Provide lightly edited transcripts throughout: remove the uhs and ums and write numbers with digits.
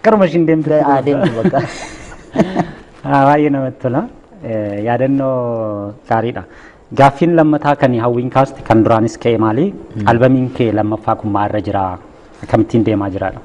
Akkanuma ishiin deemtu. Adeemtu bakka. Baay'ee namatti tola. Yaadannoo gaariidha. Gaaffiin lammataa kan hawwiin kaasti kan duraanis ka'e maali? Albamiin kee lammaffaa kun maalirra jira? Akkamittiin deemaa jiraadha?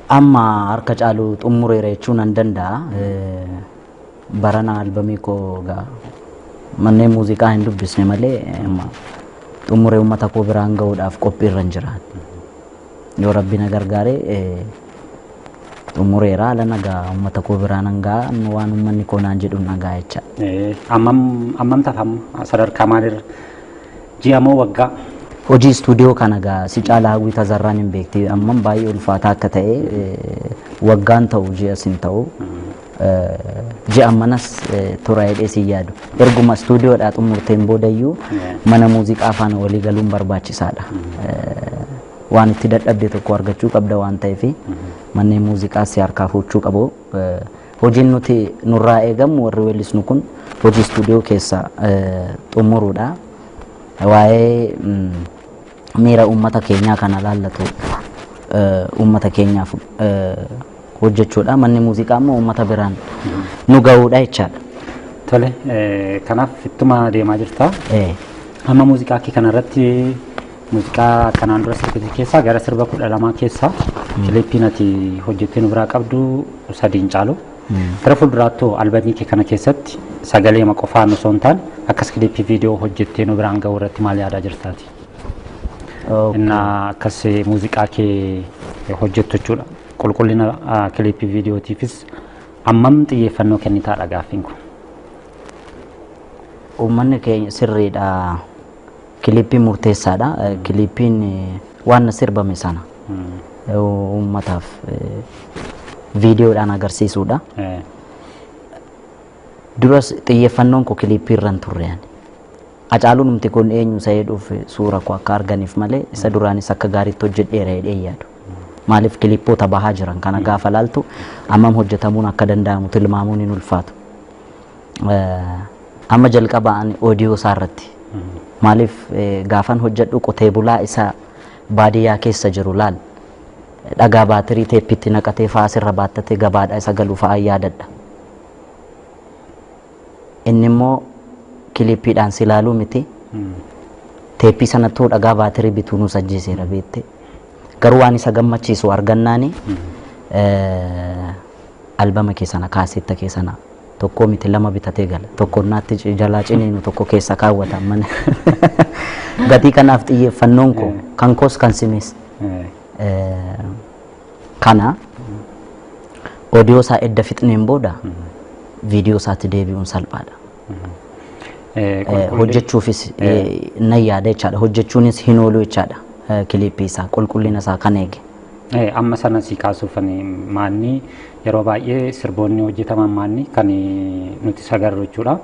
Amma harka caalu xumureera jechuun nan danda'a. Barana albamii koo gaa manneen muuziqaa hin dubbisne malee xumuree uummata koo biraan ga'uudhaaf qophiirra hin jiraan. Yoo rabbi na gargaaree xumureera haala nagaa uummata koo biraan hangaa waan uummanni koo naan jedhu nagaa jecha. Ammam taafama sadarkaa maalirra? Ji'a moo waggaa? Hojii istuudiyoo kana gaa si caalaa hawwii tazarraan hin beekti. Ammam baay'ee ulfaataa akka ta'e waggaan ta'u ji'a sin ta'u. Ji'a manas tura hidhee si yaadu. Erguma istuudiyoodhaa xumurteen boodayyuu mana muuziqaa faana walii galuun barbaachisaadha. Waan itti dadhabde tokko argachuu qabda waan ta'eef manneen muuziqaa si harkaa fuudhuu qabu. Hojiin nuti nurraa eegamu warri weellisnu kun hojii istuudiyoo keessa xumuruudha. Waa'ee miira uummata keenyaa kana laallatu uummata keenyaaf hojjechuudha. Manni muuziqaa immoo uummata biraan nu ga'uudha jechaadha. Tole, kanaaf ittuma deemaa jirta. Amma muuziqaa kee kanarratti muuziqaa kanaan dura sirbitii keessaa gara sirba 12 keessaa kiliippiin ati hojjettee nu biraa qabdu 3 caalu. Gara fuulduraatti albamii kee kana keessatti sagalee qofaan osoo hin taane akkas kiliippii viidiyoo hojjettee nu biraan ga'uu irratti maal yaadaa jirtaati? Inna akkas muuziqaa kee hojjettu jechuudha. Qulqullina kiliippii viidiyootiifis ammam xiyyeeffannoo kennitaadha gaaffiin kun? Uummanni keenya sirriidha. Kiliippiin murteessaadha. Kiliippiin waan sirbame sana uummataaf viidiyoodhaan agarsiisuudha. Duras xiyyeeffannoon koo kiliippii irra hin turre. Hacaaluun numti kun eenyu isa jedhuuf suura koo akka arganiif malee isa duraanis akka gaariitti hojjedheera jedhee yaadu. Maaliif kiliippoota bahaa jiran kana gaafa laaltu ammam hojjetamuun akka danda'amu tilmaamuun hin ulfaatu. Amma jalqabaan oodiyoo isaa irratti maaliif gaafan hojjedhu qotee bulaa isa baadiyyaa keessa jiru laal dhagaa baatirii teeppitti naqatee fa'aa asirra baattatee gabaadhaa isa galuu fa'aa yaadadha. Inni immoo kiliippiidhaan si ilaaluu miti teeppii sanattuu dhagaa baatirii bituu nus ajjeeseera beette. Garuu waan isa gammachiisu argannaani albama keessana kaasetta keessana tokko miti lama bitatee gala tokko naatti jalaa ciniinu tokko keessa kaawwata mana gatii kanaaf xiyyeeffannoon koo kan koos kan simis kana oodiyoo isaa edda fixneen booda viidiyoo isaatti deebi'uun salphaadha. Hojjechuufis nan yaada jechaadha. Hojjechuunis hin oolu jechaadha. Kiliippii isaa qulqullina isaa kan eege. Amma sana si kaasuufani maanni yeroo baay'ee sirboonni hojjetaman maanni kan nuti sagarru jechuudha.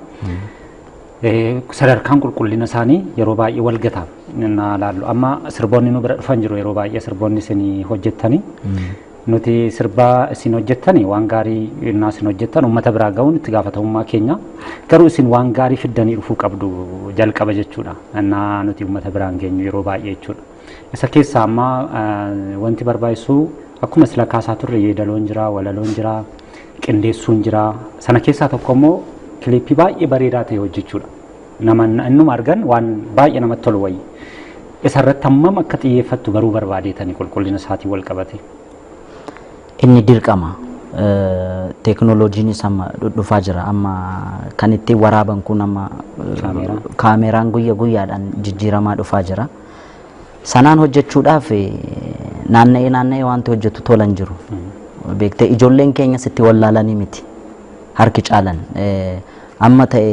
Sadarkaan qulqullina isaanii yeroo baay'ee wal gataa na laallu. Amma sirboonni nu bira dhufan jiru yeroo baay'ee sirboonni isin hojjettani. Nuti sirba isin hojjettani waan gaarii innaa isin hojjettan uummata biraa ga'uun itti gaafatamummaa keenya. Garuu isin waan gaarii fiddanii dhufuu qabdu jalqaba jechuudha. Innaa nuti uummata biraan geenyu yeroo baay'ee jechuudha. Isa keessaa amma wanti barbaachisu akkuma sila kaasaa turre yeedaloon jira, walaloon jira, qindeessuun jira. Sana keessaa tokko immoo kiliippii baay'ee bareedaa ta'e hojjechuudha. Innuma argan waan baay'ee namatti tolu wayii. Isarratti hammam akka xiyyeeffattu baruu barbaadeetanii qulqullina isaatiin wal qabate. Inni dirqama. Teknooloojiinis amma dhufaa jira. Amma kan ittiin waraaban kun amma kaameraan guyyaadhaan jijjiiramaa dhufaa jira. Sanaan hojjechuudhaaf naanna'ee wanti hojjetu tolan jiru. Beektee ijoolleen keenya sitti wallaalanii miti. Harki caalan. Amma ta'e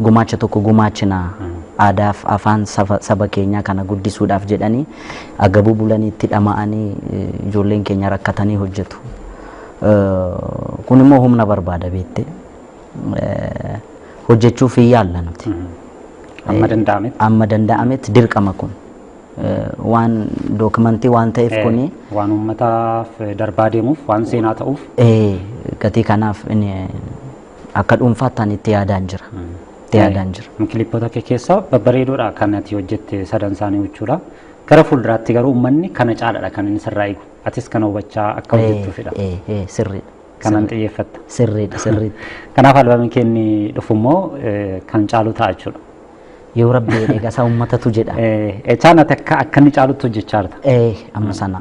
gumaacha tokko gumaachina aadaaf afaan saba keenyaa kana guddisuudhaaf jedhanii agabuu bulanii itti dhama'anii ijoolleen keenya rakkatanii hojjetu. Kun immoo humna barbaada beektee. Hojjechuuf hin yaalla nuti. Amma danda'ametti dirqama kun. Waan dookumentii waan ta'eef kuni waan uummataaf darbaa deemuuf waan seenaa ta'uuf gatii kanaaf inni akka dhuunfaattaan itti yaadaan jira. Kiliippoota kee keessaa babbareedoodha kan ati hojjette sadan isaanii jechuudha. Gara fuulduraatti garuu uummanni kana caalaadha kan inni sirraa eegu. atis kan hubachaa akka hojjettu fedha. Sirri. Kanan xiyyeeffatta. Sirri. Kanaaf albaamiin kenni dhufummoo kan caalu ta'a jechuudha. Yoo rabbi eegaa isaa uummatatu jedha. Echaan ati akka inni caalutti hojjechaa jirta. Amma sana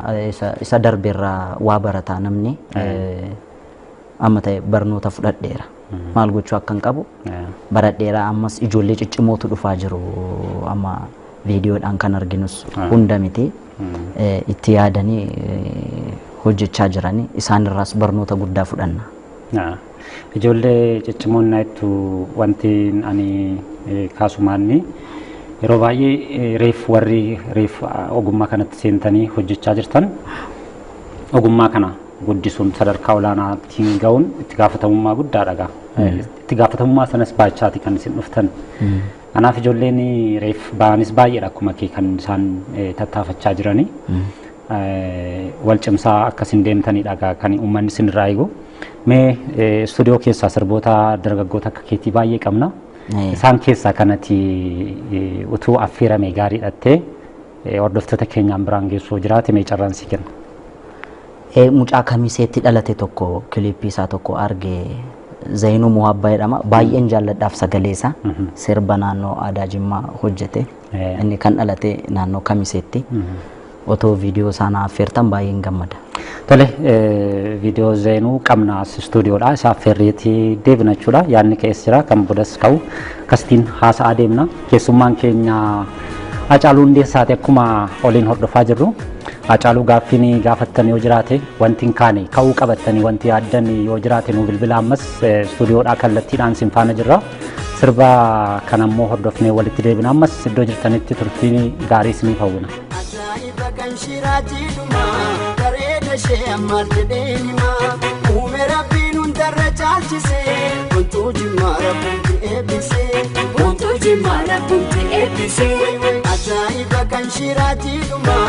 isa darbeerraa waa barataa namni amma ta'e barnoota fudhadheera. Maal gochuu akka hin qabu baradheera ammas ijoollee ciccimootu dhufaa jiru amma viidiyoodhaan kan arginus hunda miti itti yaadanii hojjechaa jiranii isaanirraas barnoota guddaa fudhanna. Ijoollee ciccimoon naattu wanti ani kaasumaanni yeroo baay'ee reef ogummaa kanatti seentanii hojjechaa jirtan ogummaa kana guddisuun sadarkaa olaanaatti ga'uun itti gaafatamummaa guddaadha. Itti gaafatamummaa sanas baachaati kan isin dhuftan. Kanaaf ijoolleen reef ba'anis baay'eedha akkuma kee kan isaan tattaafachaa jiranii. Wal cimsaa akkasin deemtanidha kan uummanni isinirraa eegu. Mee istuudiyoo keessaa sirboota dargaggoota akka keetii baay'ee qabna. Isaan keessaa kanatti utuu affeerame gaarii dhattee hordoftoota keenyaan biraan geessuu jiraate mee carraan si kenna. Mucaa kamiseetti dhalate tokko kiliippii isaa tokko arge Zainuu Muhabbaa jedhama. Baay'een jaalladhaaf sagalee isaa sirba naannoo aadaa Jimmaa hojjete. Inni kan dhalate naannoo kamiseetti. Otoo viidiyoo sana affeertan baay'een gammada. Tole viidiyoo Zainuu qabnaas istuudiyoodha. Isa affeerreetii deebina jechuudha. Yaadni ka'es jira kan bodas ka'u akkasitiin haasa'aa deemna. Keessummaan keenya Hacaaluu Hundeessaati akkuma oliin hordofaa jirru. Hacaaluu gaaffiin gaafattan yoo jiraate wanti hin kaane ka'uu qabattanii wanti yaaddan yoo jiraate nu bilbila ammas istuudiyoodhaa kallattiidhaan sin faana jirra. Sirba kan ammoo hordofnee walitti deebina ammas iddoo jirtanitti turtiin gaarii isiniif hawwina. Ajaiba kan shirati duma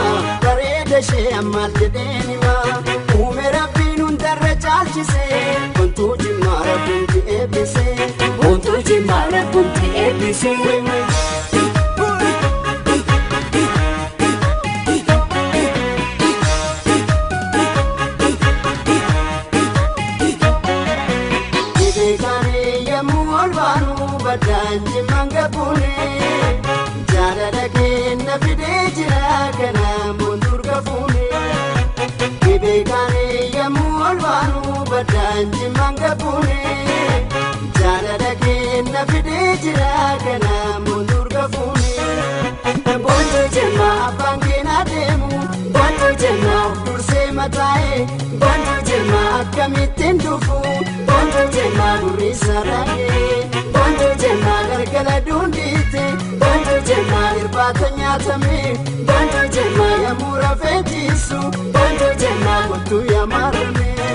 bareeda shee ammaal jedheeni maa uume rabbiin hundarra caalchise wantuu jimmaara bunti eebbise wantuu jimmaara bunti eebbise. Gibeekaanii yemmuu ol baanu baddaan jimmaan gabuune. Kenna fidee jira kana mundur gafuune. Gibeekaanii yemmuu ol baanu baddaan jimmaan gabuune. Jaalala kenna fidee jira kana mundur gafuune. Boontuu jemmaa abbaan keenaa deemu boontuu jemmaa dursee mataa'e boontuu jemmaa akkamittiin dhufu boontuu jemmaa durri saraayee boontuu jemmaa galgala duundiite. Jemmaa irbaata nyaatamee boontuu jemmaa yemmuu rafee ciisu boontuu jemmaa kottuu yamaaramee.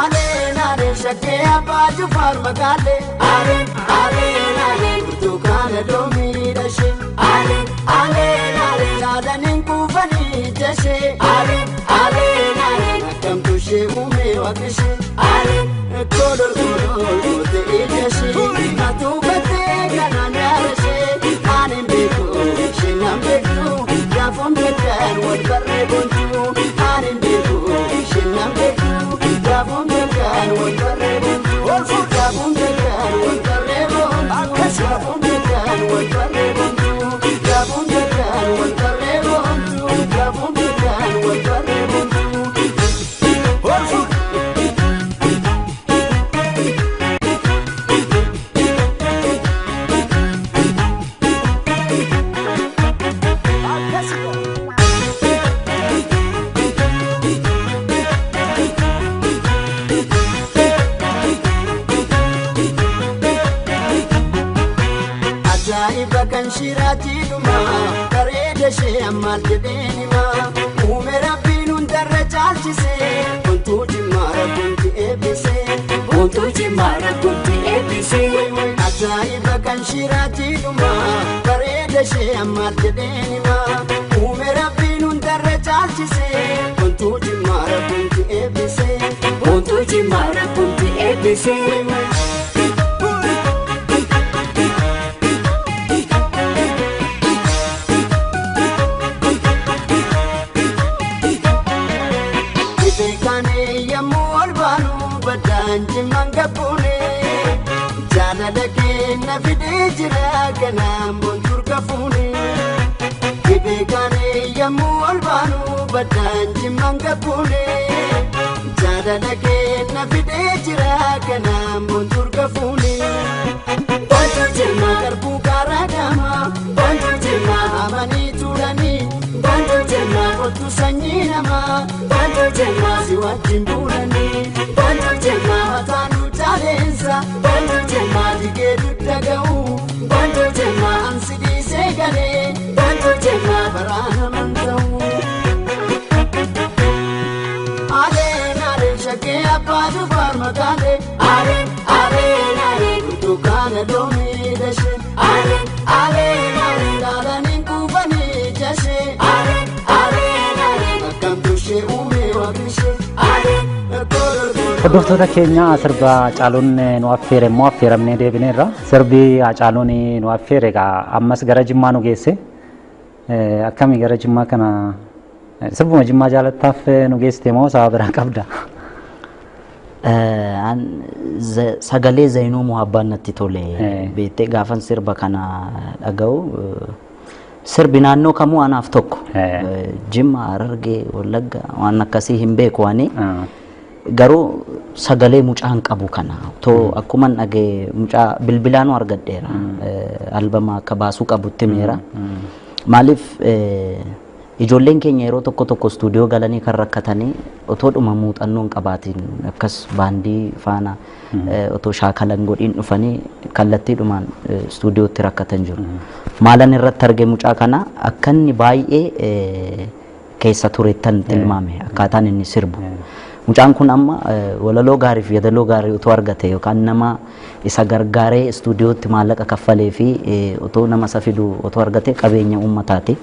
Aleen shakkee abbaa Jufaar magaalee aleen burtukaana loomii dhashee aleen yaadaniin kuufanii jashee aleen akkamtu ishee uumee waaqishee kolol gootee ijashee atuu battee kanaan yaadashee aaneen beeku ishee nan beektu gaafuun beekan wal barree boontuu aaneen beeku ishee nan beektu gaafuun beekan wal barree boontuu gaafuun beekan wal barree boontuu gaafuun beekan wal barree boontuu gaafuun beekan wal barree boontuu gaafuun beekan wal barree boontuu. Ajaiba kan shirati duma bareeda shee ammaal jedheeni maa uume rabbiin hundarra caalchise wantuu jimmaara bunti eebbise wantuu jimmaara bunti eebbise. Ajaiba kan shirati duma bareeda shee ammaal jedheeni maa uume rabbiin hundarra caalchise wantuu jimmaara bunti eebbise wantuu jimmaara bunti eebbise. kaane yemmuu ol baanu baddaan jimmaan gabbuune jaalala keenya fidee jira kanaan boontuur gafuune dhibee kaane yemmuu ol baanu baddaan jimmaan gabbuune jaalala keenya fidee jira kanaan boontuur gafuune boontuur jimmaa garbuu garaa gama boontuur jimmaa amanii tuulanii boontuur jimmaa kottu sanyii namaa boontuur jimmaa si wajjin buulanii boontuur jimmaa mataan utaaleensa boontuur jimmaa digee dudda ga'uu boontuur jimmaa ansi dhiisee galee boontuur jimmaa baraana man ta'uu. Aleen aleen shakkee abbaa dubaar makaalee aleen aleen aleen kutukaana doomii dashee aleen aleen aleen laalaniin kuufanii jashee aleen aleen aleen akkamtu ishee uumee waaqnishee aleen hordoftoota keenya sirba Hacaaluun nu affeere immoo affeeramnee deebineerra. Sirbi Hacaaluun nu affeere egaa ammas gara Jimmaa nu geesse. Akkamii gara Jimmaa kana sirbuma Jimmaa jaalattaaf nu geessite moo sababa biraa qabda? Sagalee Zainuu Muhabbaan natti tole beektee gaafan sirba kana dhaga'u sirbi naannoo kamuu anaaf tokko Jimmaa Harargee Wallagga waan akkasii hin beeku ani garuu sagalee mucaan qabu kana to akkuman dhagee mucaa bilbilaanu argadheera albama akka baasuu qabutti meera maaliif ijoolleen keenya yeroo tokko tokko stuudiyoo galanii kan rakkatanii otoo dhuma muuxannoon qabaatiin akkas baandii faana otoo shaakalan godhiin dhufanii kallattiidhumaan stuudiyootti rakkatan jiru. Maalan irratti arge mucaa kana akka inni baay'ee keessa tureettan tilmaame akkaataan inni sirbu. Mucaan kun amma walaloo gaarii fi yaadaloo gaarii otoo argate yookaan nama isa gargaaree stuudiyootti maallaqa kaffalee fi otoo nama isa fidu otoo argate qabeenya uummataati.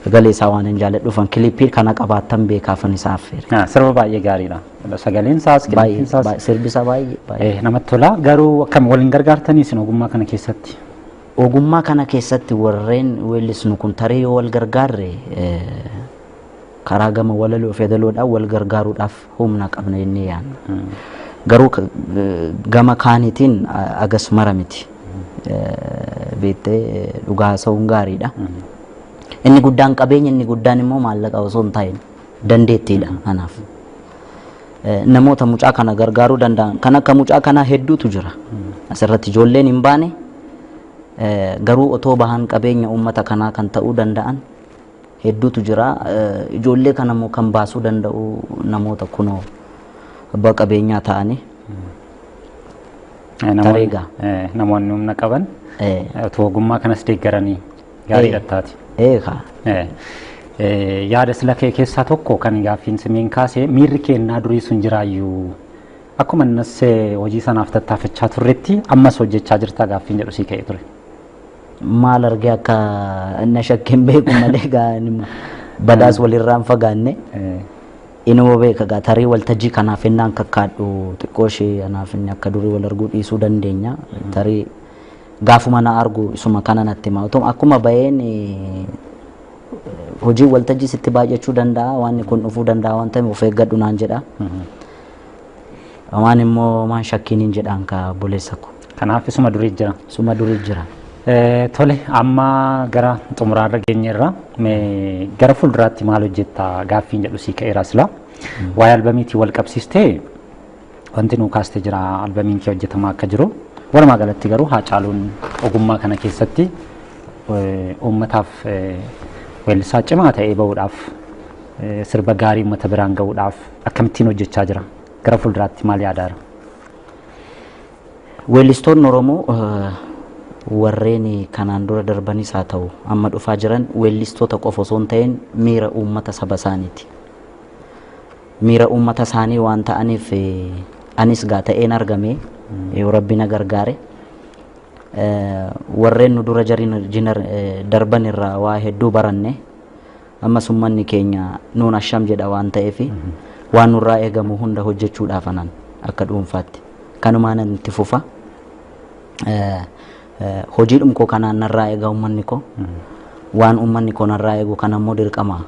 Sagalee isaa waan hin jaalladhu dhufan kilippii kana qabaatan beekaafan isaa affeere. Sirba baay'ee gaariidha. Sagaleen isaas kiliippiin isaas sirbi isaa baay'ee namatti tola. Garuu akkam waliin gargaartanii isin ogummaa kana keessatti? Ogummaa kana keessatti warreen weellisnu kun tarii yoo wal gargaarre karaa gama walaloo fi yaadaloodhaan wal gargaaruudhaaf humna qabna jennee yaadna. Garuu gama kaaniitiin agas mara miti. Beektee dhugaa sa'uun gaariidha. Inni guddaan qabeenya inni guddaan immoo maallaqa osoo hin ta'iin dandeettiidha anaaf. Namoota mucaa kana gargaaruu danda'an kan akka mucaa kanaa hedduutu jira. Asirratti ijoolleen hin baane garuu otoo bahan qabeenya uummata kanaa kan ta'uu danda'an hedduutu jira. Ijoollee kana immoo kan baasuu danda'u namoota kunoo abbaa qabeenyaa ta'anii. Tareegaa. Namoonni humna qaban otoo ogummaa kanas deeggaranii gaariidha taati. Yaada sila kee keessaa tokko kan gaaffiin simeen kaasee miirri kennaa durii sun jiraayyuu akkuma innas hojii sanaaf tattaafachaa turretti ammas hojjechaa jirta gaaffiin jedhu sii ka'ee ture. Maal argee akka inni shakkeen beeku malee gaanima badaas walirraan fagaanne inuma beeka gaa tarii waltajjii kanaaf innaan kakkaadhu xiqqoo ishee anaaf inni akka durii wal arguu dhiisuu dandeenya tarii gaafuma na argu isuma kana natti hima otoo akkuma baheen hojii waltajjii sitti baay'achuu danda'a waan kun dhufuu danda'a waan ta'eef of eeggadhu naan jedha waan immoo maan shakkiiniin jedhaan ka buleessa ko kanaaf isuma durii jira isuma durii jira. Tole amma gara xumuraarra geenyerra gara fuulduraatti maal hojjetta gaaffiin jedhu sii ka'eera sila waa'ee albamiitii wal qabsiistee wanti nuu kaastee jira albamiin kee hojjetamaa akka jiru. Walumaa galatti garuu Hacaaluun ogummaa kana keessatti uummataaf weellisaa cimaa ta'ee bahuudhaaf sirba gaarii uummata biraan gahuudhaaf akkamittiin hojjechaa jira? Gara fuulduraatti maal yaadaara? Weellistoonni Oromoo warreen kanaan dura darbanis haa ta'u amma dhufaa jiran weellistoota qofa osoo hin ta'in miira uummata saba isaaniiti. Miira uummata isaanii waan ta'aniif anis gaa ta'een argame yoo rabbi na gargaare warreen nu dura darban irraa waa hedduu baranne ammas uummanni keenya nuun asham jedha waan ta'eef waan nurraa eegamu hunda hojjechuudhaaf anan akka dhuunfaatti kanumaan itti fufa hojiidhum koo kanaan narraa eega uummanni koo waan uummanni koo narraa eegu kan ammoo dirqama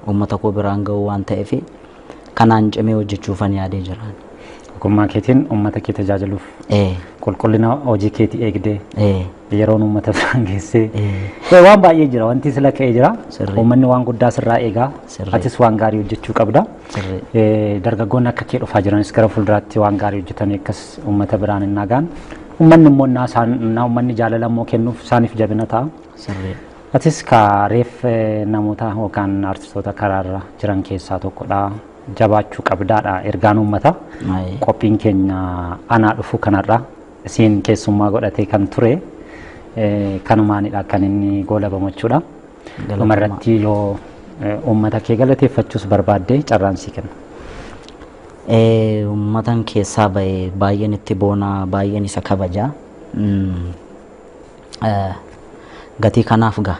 uummata koo biraan ga'u waan ta'eef kanaan cimee hojjechuufan yaadee jiraan. Ogummaa keetiin uummata kee tajaajiluuf qulqullina hojii keetii eegdee yeroon uummata biraan geessee waan baay'ee jira wanti sila ka'ee jira uummanni waan guddaa sirraa eegaa atis waan gaarii hojjechuu qabda dargaggoonni akka kee dhufaa jiranis gara fuulduraatti waan gaarii hojjetanii akkas uummata biraan hin nagaan uummanni immoo uummanni jaalala immoo kennuuf isaaniif jabina ta'a. Atis kaareef namoota yookaan artistoota karaarra jiran keessaa tokkodha. Jabaachuu qabdaadha ergaan uummata qophiin keenya anaa dhufu kanarra isiin keessummaa godhatee kan ture kanumaanidha kan inni goolabamuudha. Dhumarratti yoo uummata kee galateeffachuus barbaadde carraan sii kenna. Uummatan keessaa baay'een itti boona baay'een isa kabaja. Gatii kanaaf gaa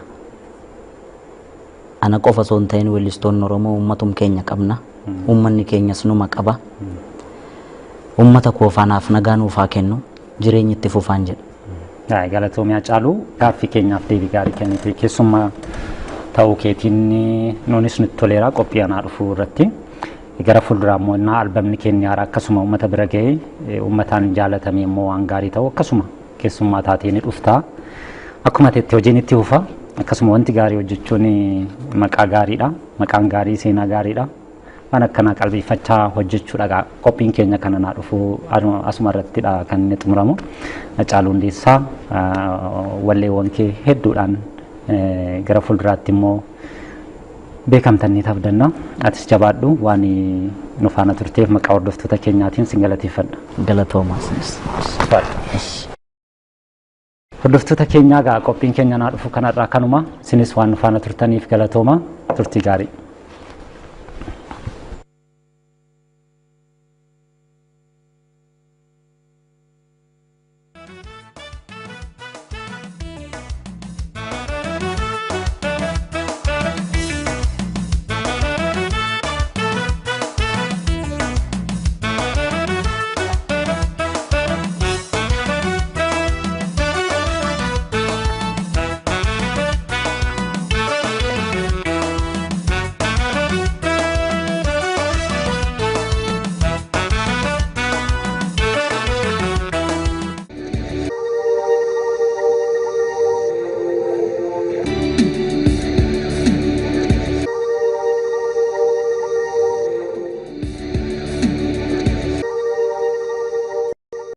ana qofa osoo hin ta'in weellistoonni Oromoo uummatum keenya qabna. Uummanni keenyas numa qaba. Uummata koofaanaaf nagaa nuuf haa kennu jireenya itti fufaan jedha. Galatoomii Hacaaluu gaaffii keenyaaf deebii gaarii kennite keessummaa ta'uu keetiin nuunis nutti toleera qophii anaa dhufuu irratti gara fuulduraa immoo innaa albamni keenya haaraa akkasuma uummata bira ga'ee uummataan jaalatamee immoo waan gaarii ta'u akkasuma keessummaa taatee ni dhuftaa. Akkuma teetti hojiin itti fufa akkasuma wanti gaarii hojjechuun maqaa gaariidha maqaan gaarii seenaa gaariidha. Waan akkanaa qalbeeffachaa hojjechuudha qophiin keenya kana naa dhufu asuma irrattidha kan inni xumuramu. Hacaaluu Hundeessaa walleewwan kee hedduudhaan gara fuulduraatti immoo beekamtanii taabdanna. Atis jabaadhu waan nu faana turteef maqaa hordoftoota keenyaatiin sin galateeffadha. Galatoomaas. Hordoftoota keenyaa qophiin keenya naa dhufu kanarraa kanuma sinis waan nu faana turtaniif galatooma turtii gaarii.